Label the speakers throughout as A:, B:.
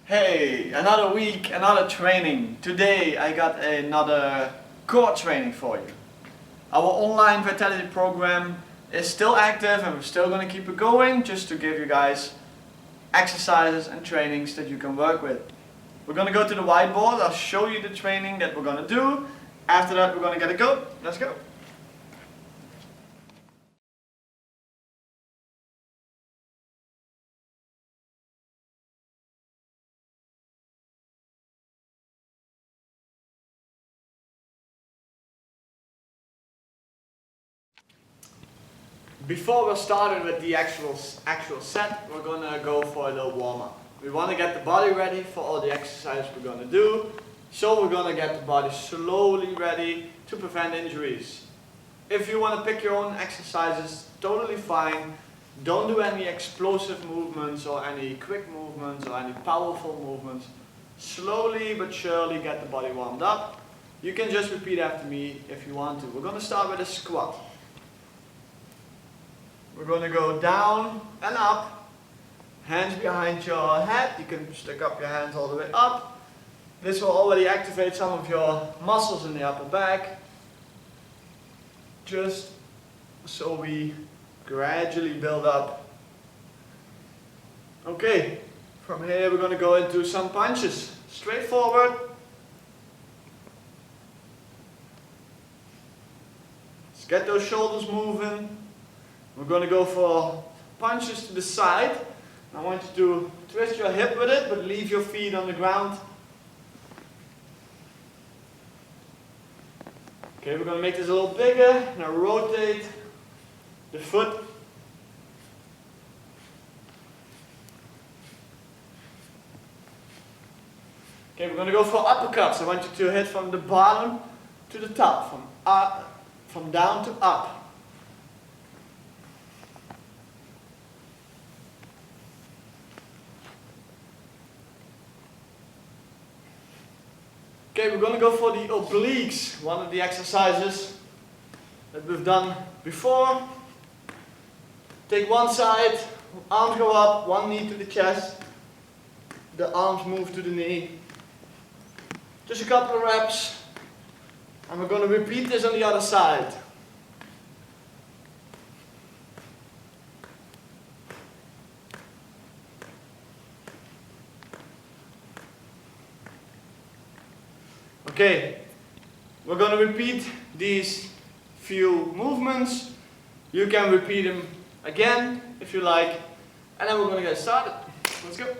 A: Hey, another week, another training. Today I got another core training for you. Our online vitality program is still active and we're still going to keep it going just to give you guys exercises and trainings that you can work with. We're going to go to the whiteboard. I'll show you the training that we're going to do. After that we're going to get a go. Let's go. Before we're starting with the actual set, we're going to go for a little warm-up. We want to get the body ready for all the exercises we're going to do. So we're going to get the body slowly ready to prevent injuries. If you want to pick your own exercises, totally fine. Don't do any explosive movements or any quick movements or any powerful movements. Slowly but surely get the body warmed up. You can just repeat after me if you want to. We're going to start with a squat. We're going to go down and up, hands behind your head. You can stick up your hands all the way up. This will already activate some of your muscles in the upper back. Just so we gradually build up. Okay, from here we're going to go into some punches. Straight forward. Let's get those shoulders moving. We're going to go for punches to the side. I want you to twist your hip with it, but leave your feet on the ground. Okay, we're going to make this a little bigger. Now rotate the foot. Okay, we're going to go for uppercuts. I want you to hit from the bottom to the top, from down to up. Okay, we're going to go for the obliques, one of the exercises that we've done before. Take one side, arms go up, one knee to the chest, the arms move to the knee. Just a couple of reps, and we're going to repeat this on the other side. Okay, we're going to repeat these few movements. You can repeat them again if you like, and then we're going to get started. Let's go.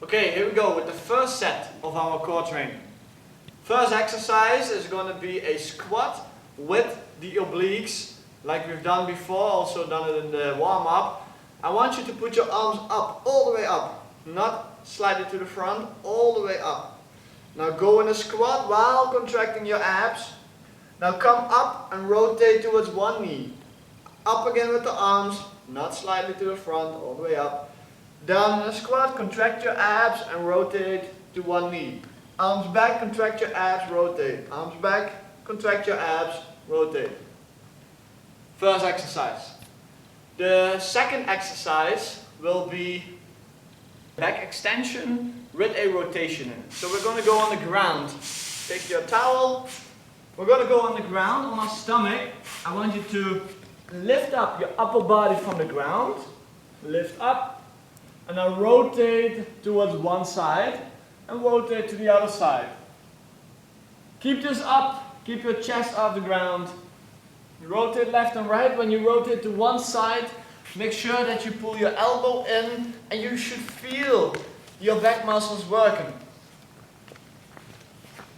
A: Okay, here we go with the first set of our core training. First exercise is going to be a squat with the obliques, like we've done before, also done it in the warm-up. I want you to put your arms up, all the way up, not slightly to the front, all the way up. Now go in a squat while contracting your abs. Now come up and rotate towards one knee. Up again with the arms, not slightly to the front, all the way up. Down in a squat, contract your abs and rotate to one knee. Arms back, contract your abs, rotate. Arms back, contract your abs, rotate. First exercise. The second exercise will be back extension with a rotation in it. So we're going to go on the ground. Take your towel. We're going to go on the ground, on our stomach. I want you to lift up your upper body from the ground. Lift up. And now rotate towards one side and rotate to the other side. Keep this up. Keep your chest off the ground. You rotate left and right. When you rotate to one side, make sure that you pull your elbow in and you should feel your back muscles working.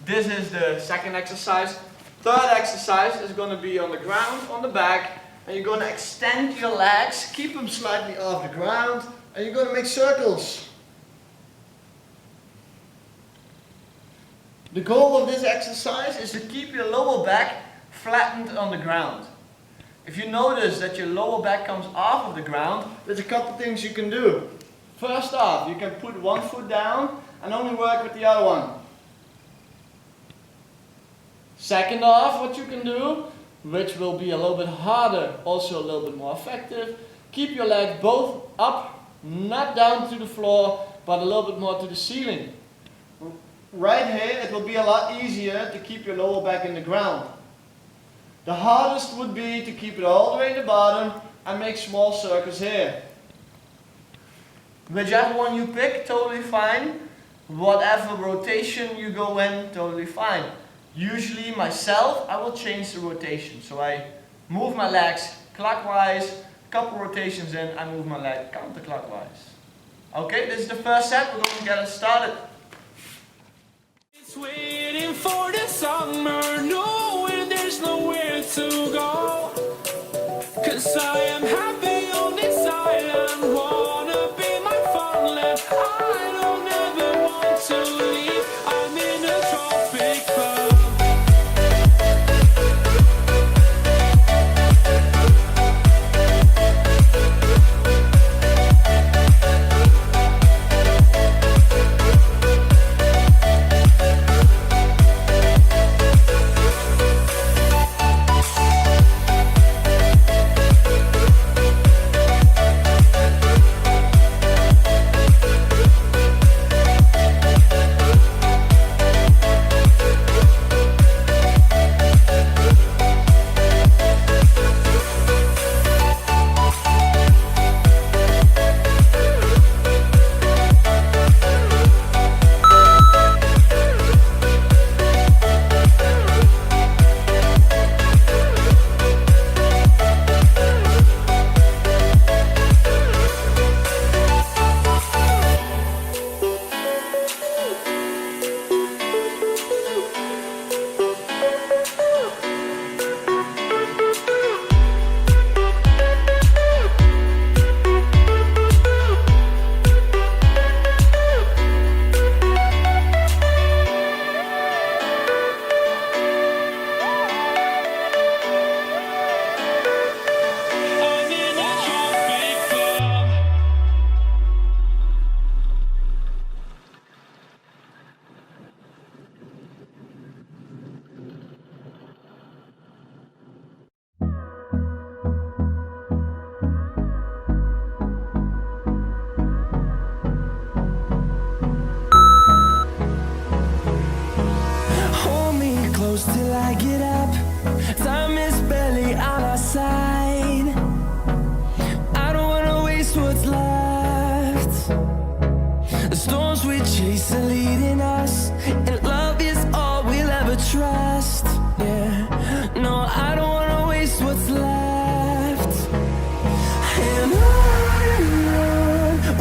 A: This is the second exercise. Third exercise is going to be on the ground, on the back, and you're going to extend your legs, keep them slightly off the ground, and you're going to make circles. The goal of this exercise is to keep your lower back flattened on the ground. If you notice that your lower back comes off of the ground, there's a couple things you can do. First off, you can put one foot down and only work with the other one. Second off, what you can do, which will be a little bit harder, also a little bit more effective. Keep your legs both up, not down to the floor, but a little bit more to the ceiling. Right here, it will be a lot easier to keep your lower back in the ground. The hardest would be to keep it all the way in the bottom and make small circles here. Whichever one you pick, totally fine. Whatever rotation you go in, totally fine. Usually myself, I will change the rotation. So I move my legs clockwise, a couple rotations in, I move my leg counterclockwise. Okay, this is the first set, we're going to get it started.
B: It's waiting for the summer, knowing there's nowhere to go. 'Cause I am happy on this island, wanna be my farmland. I don't ever want to leave, I'm in a tropic club. Till I get up, time is barely on our side. I don't wanna waste what's left. The storms we chase are leading us, and love is all we'll ever trust. Yeah, no, I don't wanna waste what's left. And on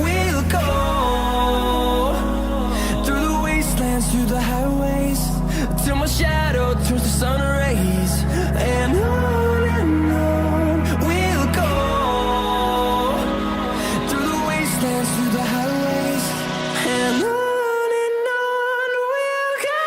B: we'll go, through the wastelands, through the highways, till my shadow turns to sun rays. And on we'll go, through the wastelands, through the highways, and on we'll go.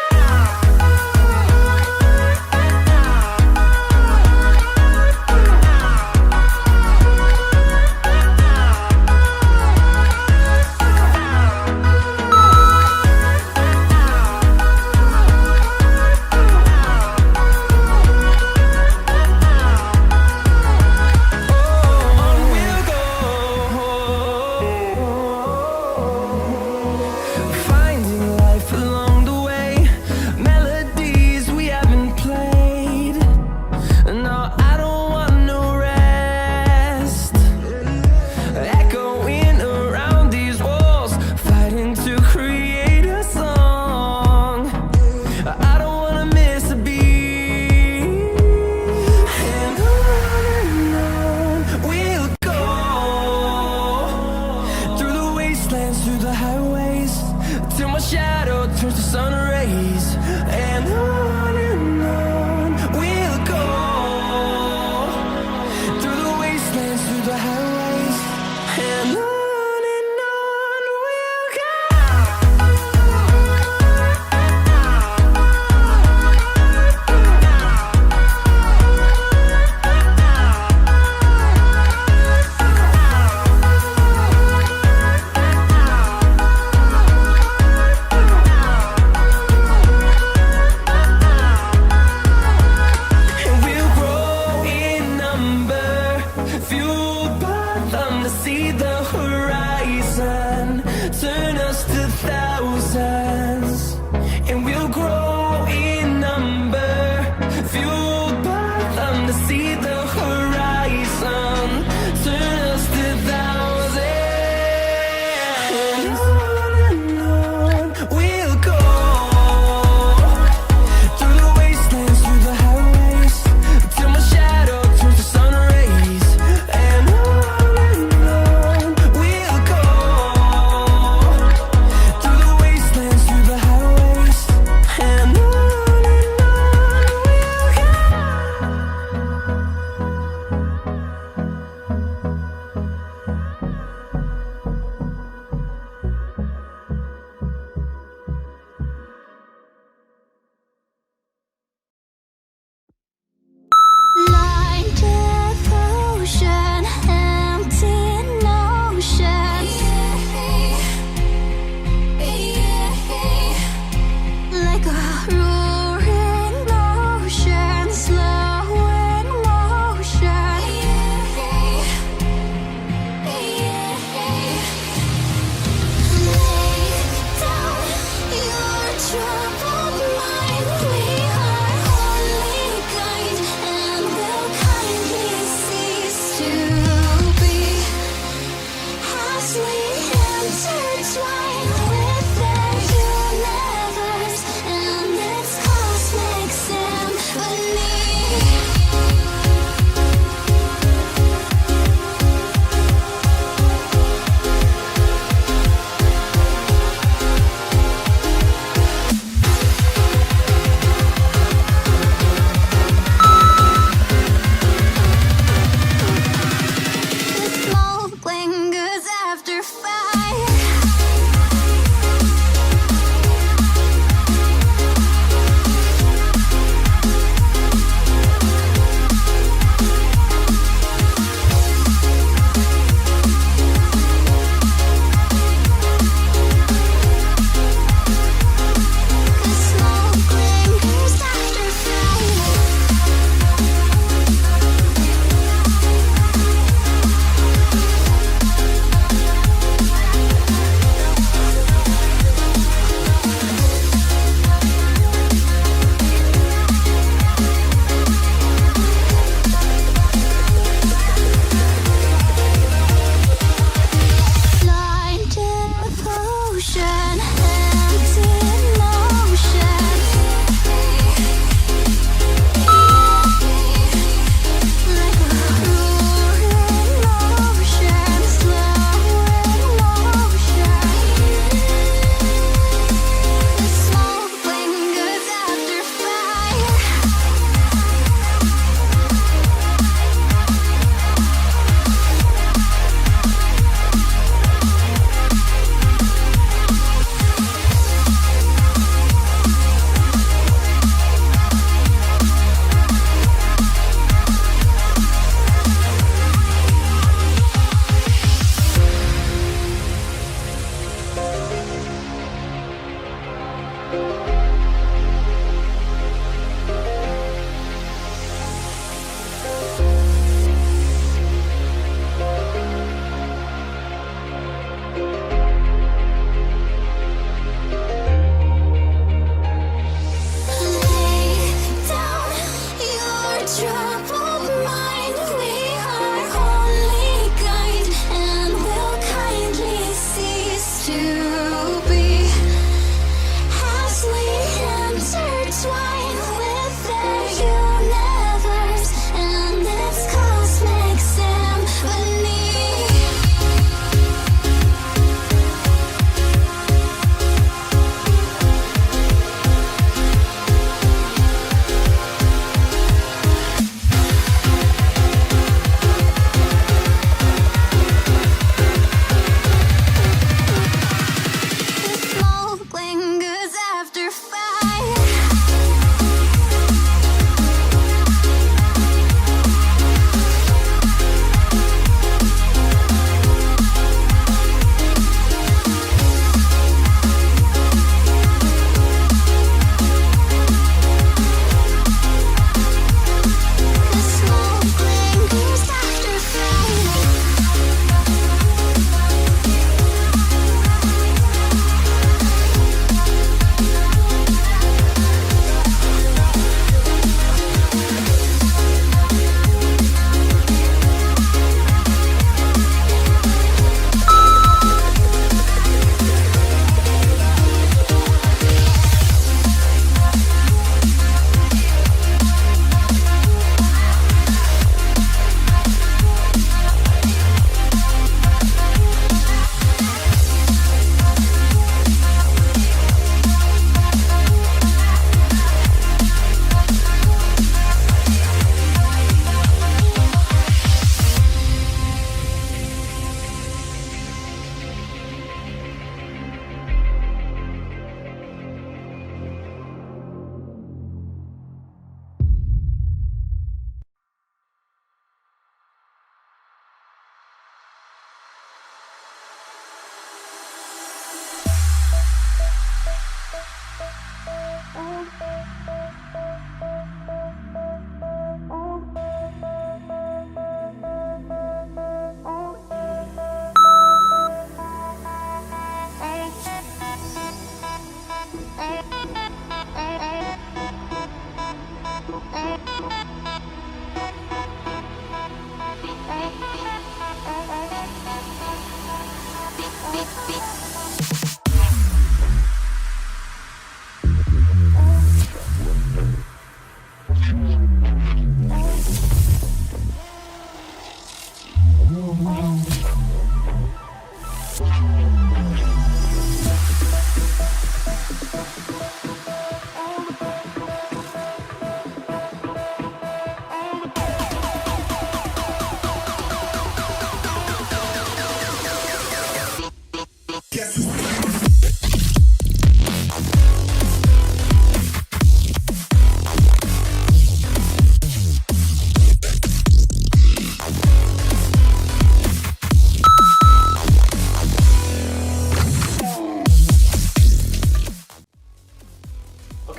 B: Through the highways, till my shadow turns to sun rays. And on we'll go, through the wastelands, through the highways, and on we'll go.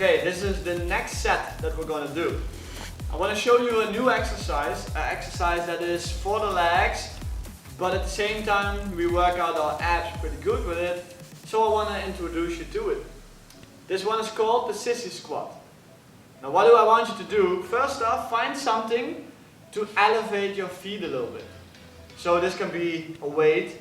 A: Okay, this is the next set that we're going to do. I want to show you a new exercise, an exercise that is for the legs, but at the same time we work out our abs pretty good with it, so I want to introduce you to it. This one is called the sissy squat. Now what do I want you to do? First off, find something to elevate your feet a little bit. So this can be a weight,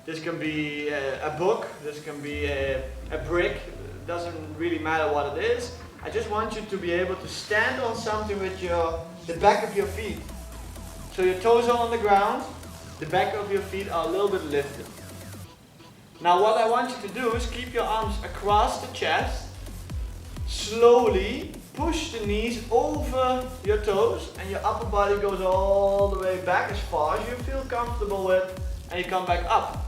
A: This can be a book, this can be a brick, it doesn't really matter what it is. I just want you to be able to stand on something with the back of your feet. So your toes are on the ground, the back of your feet are a little bit lifted. Now what I want you to do is keep your arms across the chest, slowly push the knees over your toes and your upper body goes all the way back as far as you feel comfortable with, and you come back up.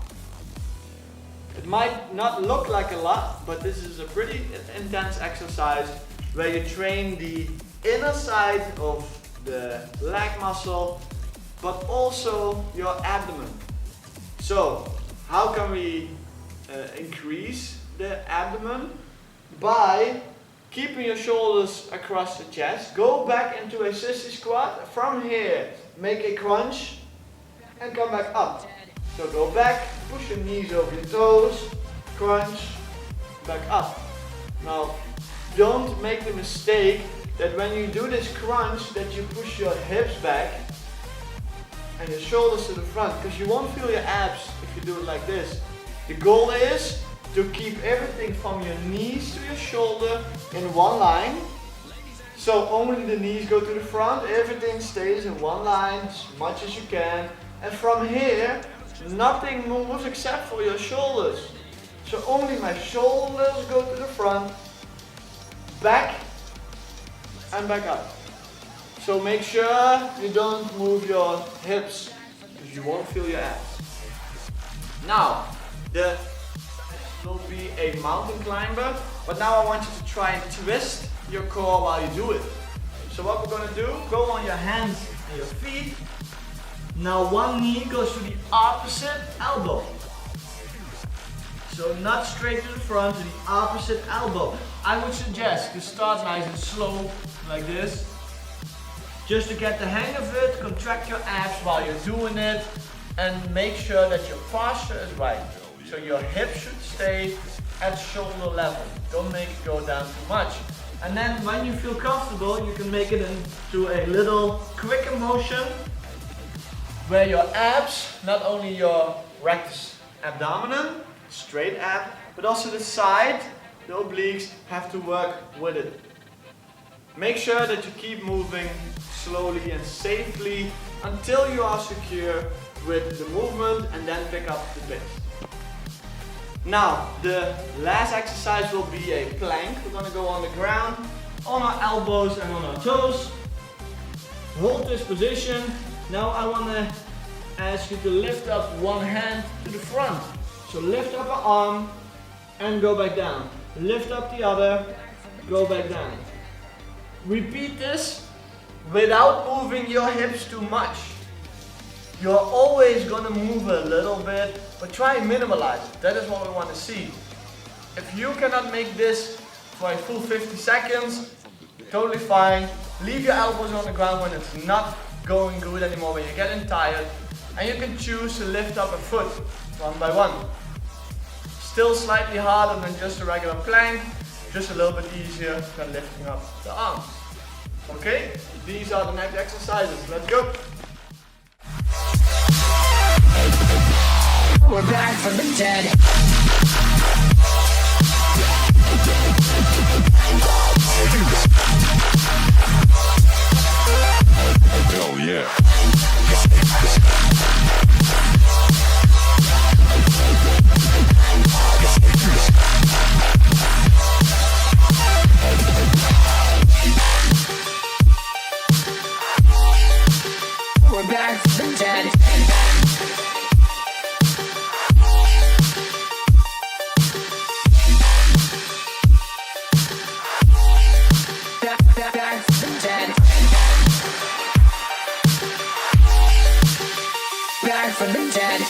A: It might not look like a lot, but this is a pretty intense exercise where you train the inner side of the leg muscle, but also your abdomen. So, how can we increase the abdomen? By keeping your shoulders across the chest. Go back into a sissy squat. From here, make a crunch and come back up. So go back, push your knees over your toes, crunch, back up. Now, don't make the mistake that when you do this crunch that you push your hips back and your shoulders to the front, because you won't feel your abs if you do it like this. The goal is to keep everything from your knees to your shoulder in one line. So only the knees go to the front, everything stays in one line as much as you can. And from here, nothing moves except for your shoulders. So only my shoulders go to the front, back and back up. So make sure you don't move your hips because you won't feel your abs. Now, this will be a mountain climber, but now I want you to try and twist your core while you do it. So what we're going to do, go on your hands and your feet. Now one knee goes to the opposite elbow. So not straight to the front, to the opposite elbow. I would suggest to start nice and slow, like this. Just to get the hang of it, contract your abs while you're doing it, and make sure that your posture is right. So your hips should stay at shoulder level. Don't make it go down too much. And then when you feel comfortable, you can make it into a little quicker motion where your abs, not only your rectus abdomen, straight ab, but also the side, the obliques, have to work with it. Make sure that you keep moving slowly and safely until you are secure with the movement, and then pick up the pace. Now, the last exercise will be a plank. We're going to go on the ground, on our elbows and on our toes. Hold this position. Now I want to ask you to lift up one hand to the front. So lift up an arm and go back down. Lift up the other, go back down. Repeat this without moving your hips too much. You're always going to move a little bit, but try and minimalize it. That is what we want to see. If you cannot make this for a full 50 seconds, totally fine. Leave your elbows on the ground when it's not going good anymore, when you're getting tired. And you can choose to lift up a foot, one by one. Still slightly harder than just a regular plank, just a little bit easier than lifting up the arms. Okay, these are the next exercises. Let's go.
B: We're back from the dead.
C: Hell yeah.
B: We're back from the dead. Back from the dead. Back from the dead.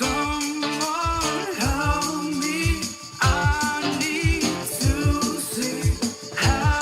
D: Someone help me, I need to see how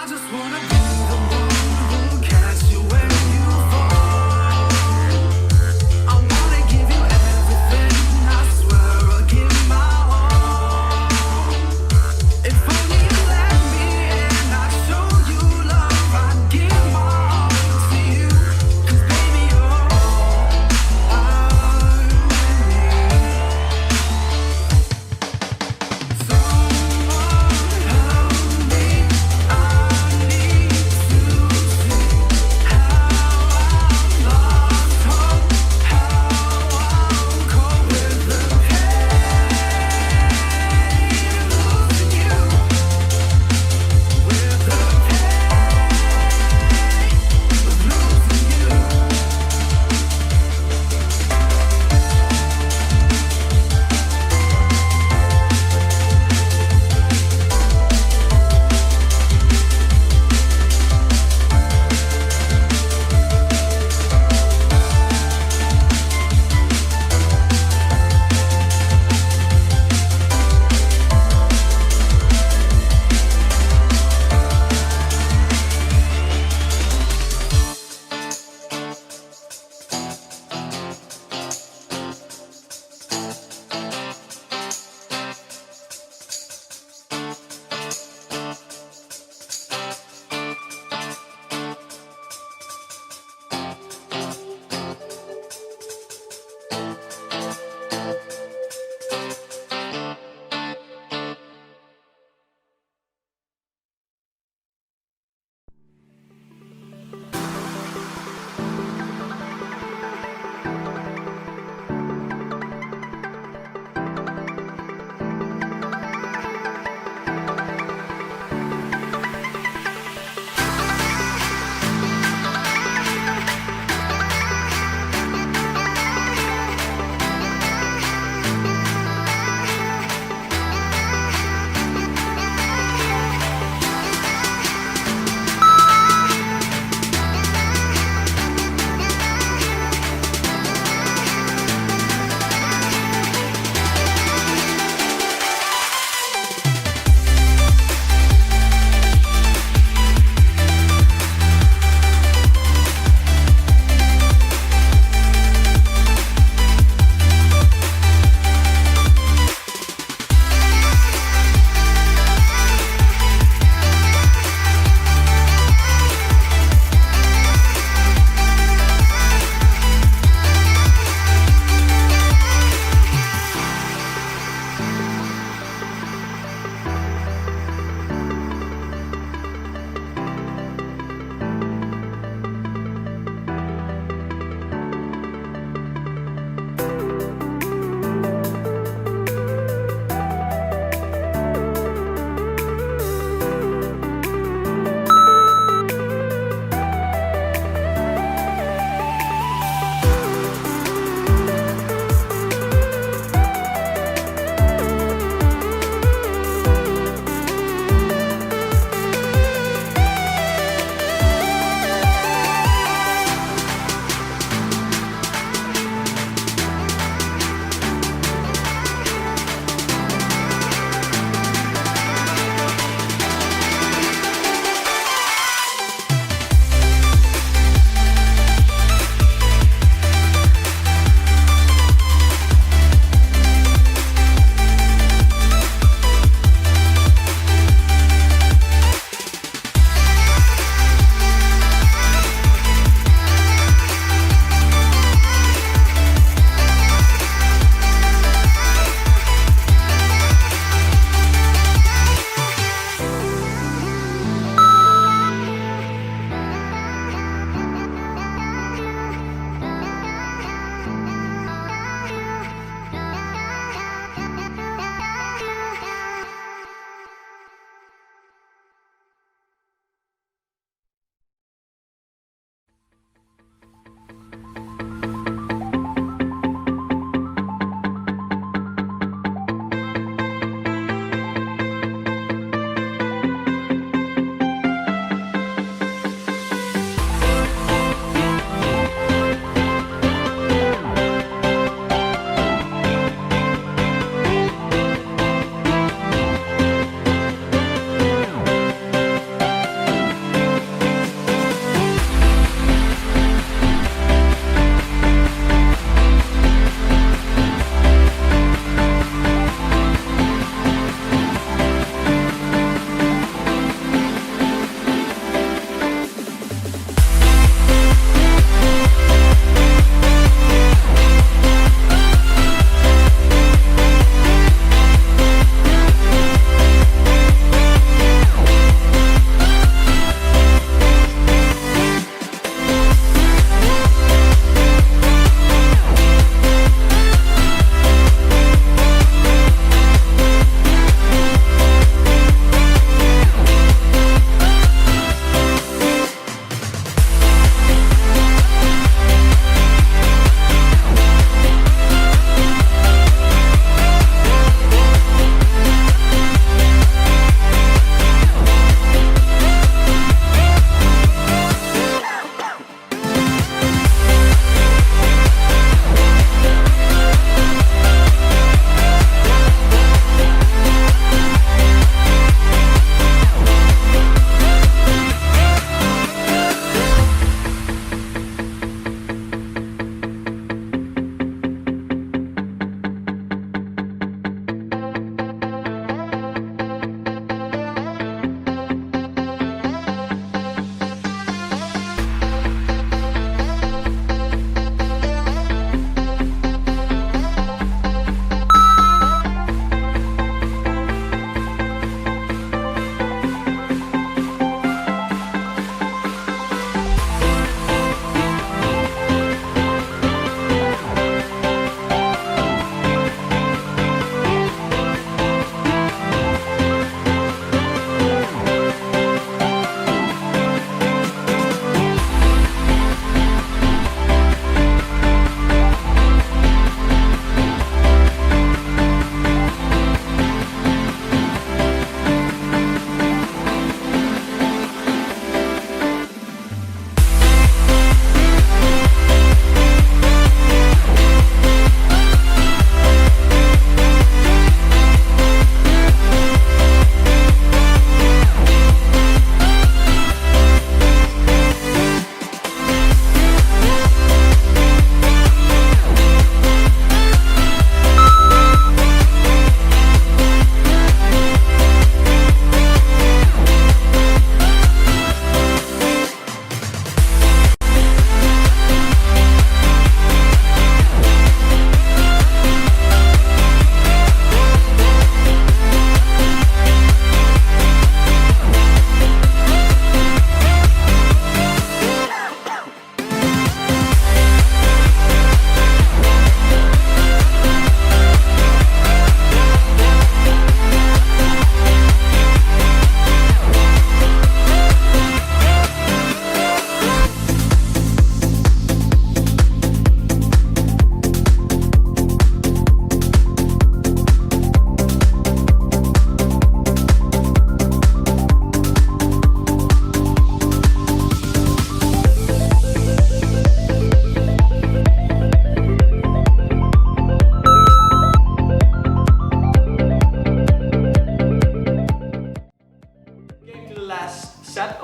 D: just wanna be the one who catch you when you fall. I wanna give you everything. I swear I'll give my all. If only you let me in, I'd show you love. I'd give my all to you. 'Cause baby, you're all I need. Someone help me. I need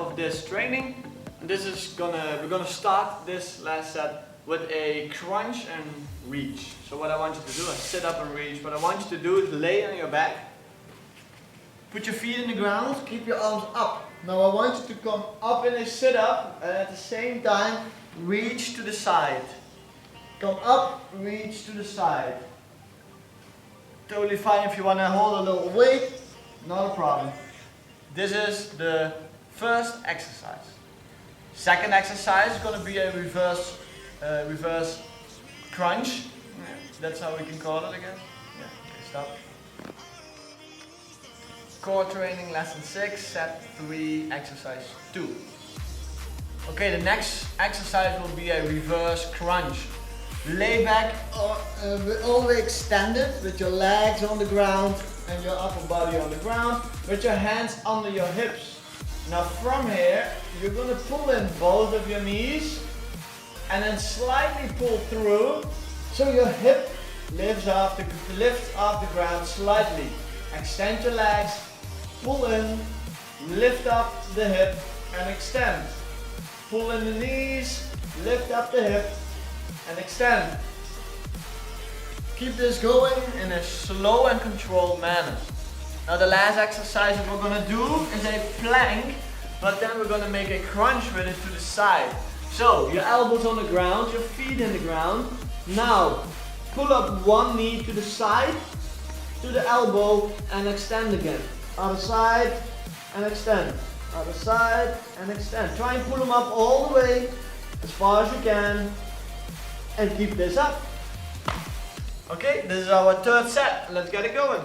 A: of this training. And we're gonna start this last set with a crunch and reach. So what I want you to do is sit up and reach. What I want you to do is lay on your back. Put your feet in the ground, keep your arms up. Now I want you to come up in a sit up and at the same time reach to the side. Come up, reach to the side. Totally fine if you want to hold a little weight, not a problem. This is the first exercise. Second exercise is going to be a reverse crunch. That's how we can call it, I guess. Yeah, okay, stop. Core training lesson 6, set 3, exercise 2. Okay, the next exercise will be a reverse crunch. Lay back, all the way extended with your legs on the ground and your upper body on the ground with your hands under your hips. Now from here, you're going to pull in both of your knees and then slightly pull through so your hip lifts off the ground slightly. Extend your legs, pull in, lift up the hip and extend. Pull in the knees, lift up the hip and extend. Keep this going in a slow and controlled manner. Now the last exercise that we're going to do is a plank, but then we're going to make a crunch with it to the side. So your elbows on the ground, your feet in the ground. Now pull up one knee to the side, to the elbow and extend again. Other side and extend. Other side and extend. Try and pull them up all the way as far as you can and keep this up. Okay, this is our third set. Let's get it going.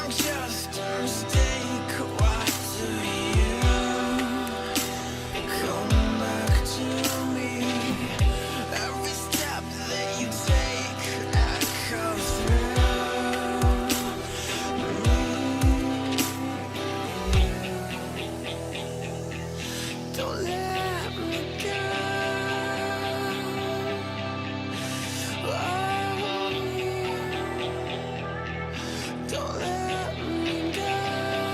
B: I just a mistake? Why do you come back to me? Every step that you take echoes through. Don't let me go. Don't let me go.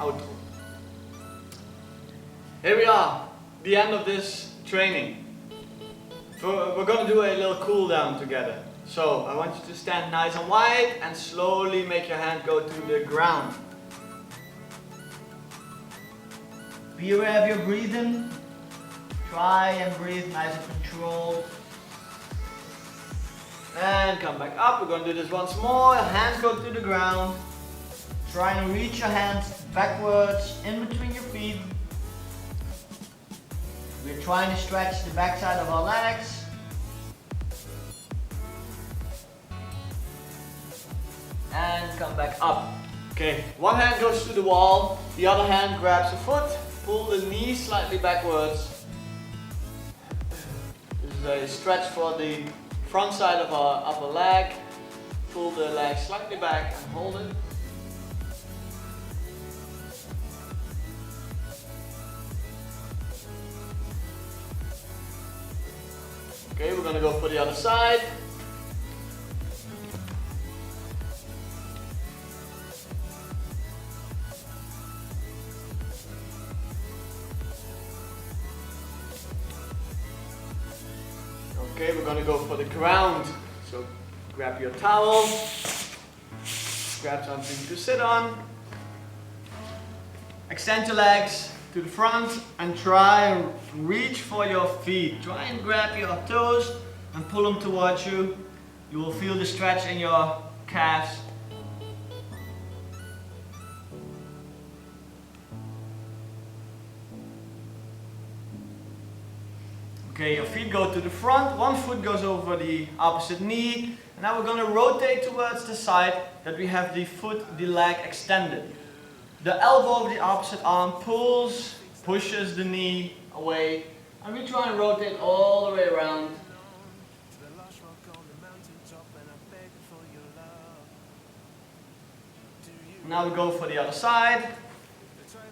A: outro. Here we are, the end of this training. We're gonna do a little cool down together. So I want you to stand nice and wide and slowly make your hand go to the ground. Be aware of your breathing. Try and breathe nice and controlled. And come back up. We're going to do this once more. Hands go to the ground. Try and reach your hands backwards in between your feet. We're trying to stretch the backside of our legs. And come back up. Okay, one hand goes to the wall, the other hand grabs a foot, pull the knee slightly backwards. This is a stretch for the front side of our upper leg. Pull the leg slightly back and hold it. Okay, we're gonna go for the other side. Okay, we're gonna go for the ground. So grab your towel, grab something to sit on, extend your legs to the front and try and reach for your feet. Try and grab your toes and pull them towards you. You will feel the stretch in your calves. Okay, your feet go to the front, one foot goes over the opposite knee, and now we're going to rotate towards the side that we have the foot, the leg extended. The elbow of the opposite arm pushes the knee away, and we try and rotate all the way around. Now we go for the other side.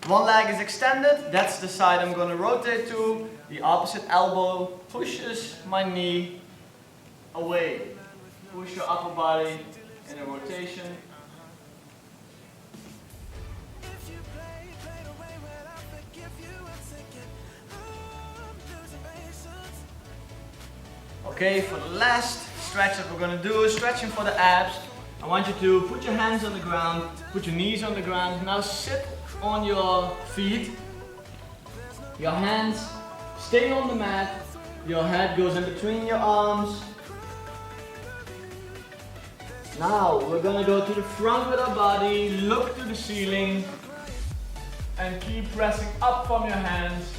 A: One leg is extended, that's the side I'm going to rotate to. The opposite elbow pushes my knee away. Push your upper body in a rotation. Okay, for the last stretch that we're going to do, stretching for the abs. I want you to put your hands on the ground, put your knees on the ground. Now sit on your feet. Your hands stay on the mat. Your head goes in between your arms. Now we're going to go to the front with our body, look to the ceiling, and keep pressing up from your hands.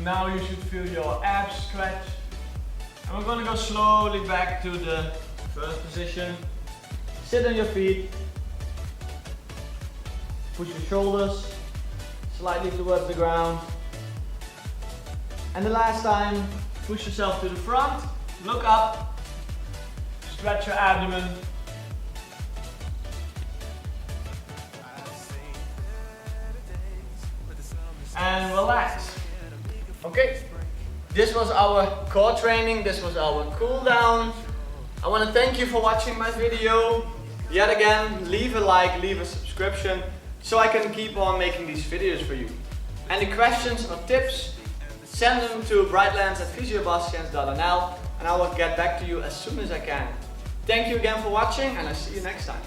A: Now you should feel your abs stretch. And we're going to go slowly back to the first position. Sit on your feet. Push your shoulders slightly towards the ground. And the last time, push yourself to the front, look up, stretch your abdomen. And relax. Okay, this was our core training, this was our cool down. I want to thank you for watching my video. Yet again, leave a like, leave a subscription, so I can keep on making these videos for you. Any questions or tips, send them to brightlands@physiobastians.nl and I will get back to you as soon as I can. Thank you again for watching and I'll see you next time.